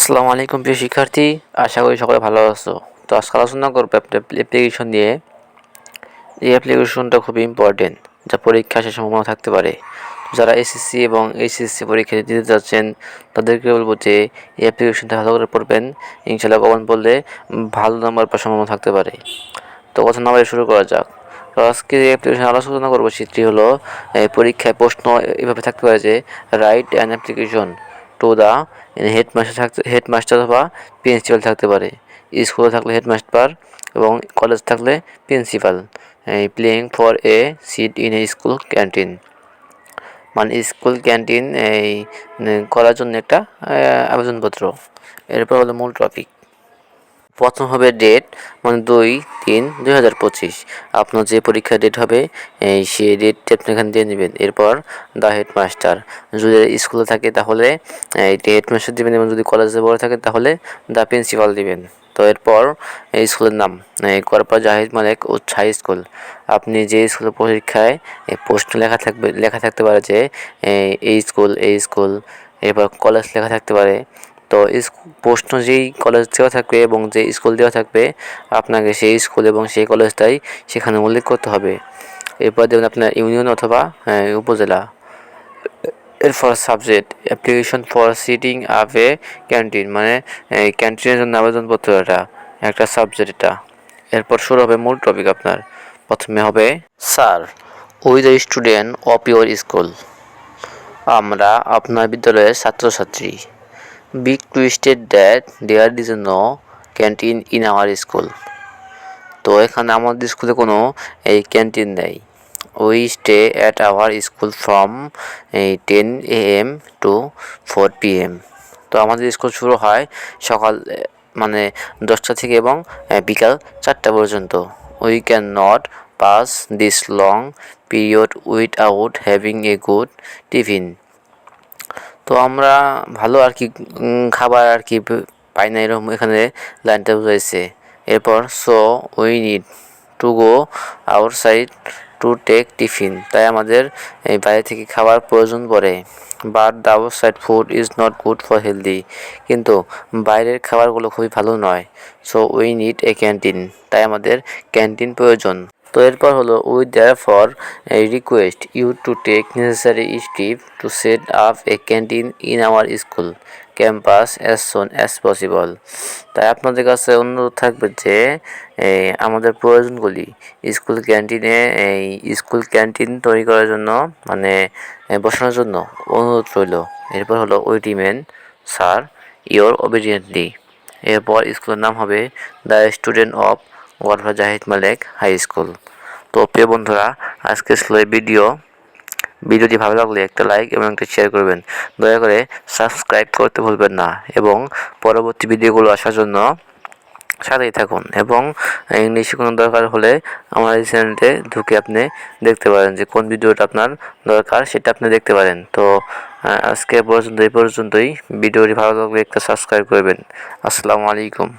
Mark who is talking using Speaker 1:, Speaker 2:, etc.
Speaker 1: আসসালামু আলাইকুম প্রিয় শিক্ষার্থী, আশা করি সকলে ভালো আছো। তো আজকে আলোচনা করবো একটা অ্যাপ্লিকেশন নিয়ে। এই অ্যাপ্লিকেশনটা খুবই ইম্পর্টেন্ট, যা পরীক্ষা শেষে সম্ভাবনা থাকতে পারে। যারা এসএসসি এবং এইচএসসি পরীক্ষা দিতে যাচ্ছেন তাদেরকে বলবো যে এই অ্যাপ্লিকেশনটা ভালো করে পড়বেন। ইনশাআল্লাহ কমন পড়লে ভালো নাম্বার পাওয়ার সম্ভাবনা থাকতে পারে। তো কথা না বলে শুরু করা যাক। তো আজকে যে অ্যাপ্লিকেশন আলোচনা করবো সেটি হলো পরীক্ষায় প্রশ্ন এভাবে থাকতে পারে যে write an application to the headmaster অথবা প্রিন্সিপাল থাকতে পারে। স্কুলে থাকলে হেডমাস্টার এবং কলেজ থাকলে principal. Playing for a seat in a school canteen, মানে স্কুল ক্যান্টিন করার জন্য একটা আবেদনপত্র। এরপর হলো মূল টপিক। প্রথম হবে ডেট, মানে 2-3-2025। আপনার যে পরীক্ষার ডেট হবে সেই ডেটটি আপনি এখানে দিয়ে নেবেন। এরপর দ্য হেডমাস্টার, যদি স্কুলে থাকে তাহলে হেডমাস্টার দেবেন, এবং যদি কলেজে পড়ে থাকে তাহলে দ্য প্রিন্সিপাল দিবেন। তো এরপর এই স্কুলের নাম করপা জাহিদ মালিক উচ্চ হাই স্কুল। আপনি যে স্কুলের পরীক্ষায় প্রশ্ন লেখা থাকতে পারে যে এই স্কুল। এরপর কলেজ লেখা থাকতে পারে। তো প্রশ্ন যেই কলেজ দেওয়া থাকবে এবং যে স্কুল দেওয়া থাকবে আপনাকে সেই স্কুল এবং সেই কলেজটাই সেখানে উল্লেখ করতে হবে। এরপর দেবেন আপনার ইউনিয়ন অথবা উপজেলা। এরপর subject, application for setting up a canteen, মানে ক্যান্টিনের জন্য আবেদনপত্র, এটা একটা সাবজেক্ট এটা। এরপর শুরু হবে মূল টপিক আপনার। প্রথমে হবে sir, we the student of your school. আমরা আপনার বিদ্যালয়ের ছাত্রছাত্রী। Beg to state that there is no canteen in our school. তো এখানে আমাদের স্কুলে কোনো ক্যান্টিন নেই। We stay at our school from 10 AM to 4 PM। তো আমাদের স্কুল শুরু হয় সকাল মানে 10টা থেকে এবং বিকাল 4টা পর্যন্ত। We can not pass this long period without having a good tiffin. তো আমরা ভালো আর কি খাবার আর কি পাই না, এরকম এখানে লাইনটা বুঝাইছে। এরপর so we need to go outside to take tiffin, তাই আমাদের এই বাইরে থেকে খাবার প্রয়োজন পড়ে। But the outside food is not good for healthy, কিন্তু বাইরের খাবারগুলো খুবই ভালো নয়। So we need a canteen, তাই আমাদের ক্যান্টিন প্রয়োজন। তো এরপর হলো we therefore request you to take necessary step to set up a canteen in our school campus as soon as possible. তাই আপনাদের কাছে অনুরোধ থাকবে যে আমাদের প্রয়োজনগুলি স্কুল ক্যান্টিন তৈরি করার জন্য, মানে বসানোর জন্য অনুরোধ রইল। এরপর হলো we demand sir your obediently. এরপর স্কুলের নাম হবে দ্য স্টুডেন্ট অফ গর্ভা জাহিদ মালিক হাই স্কুল। তো প্রিয় বন্ধুরা, আজকে ছিল এই ভিডিওটি ভালো লাগলে একটা লাইক এবং একটা শেয়ার করবেন। দয়া করে সাবস্ক্রাইব করতে ভুলবেন না, এবং পরবর্তী ভিডিওগুলো আসার জন্য সাথেই থাকুন। এবং ইংলিশে কোনো দরকার হলে আমার এই চ্যানেলতে ঢুকে আপনি দেখতে পারেন যে কোন ভিডিওটা আপনার দরকার, সেটা আপনি দেখতে পারেন। তো আজকে এই পর্যন্তই। ভিডিওটি ভালো লাগলে একটা সাবস্ক্রাইব করবেন। আসসালামু আলাইকুম।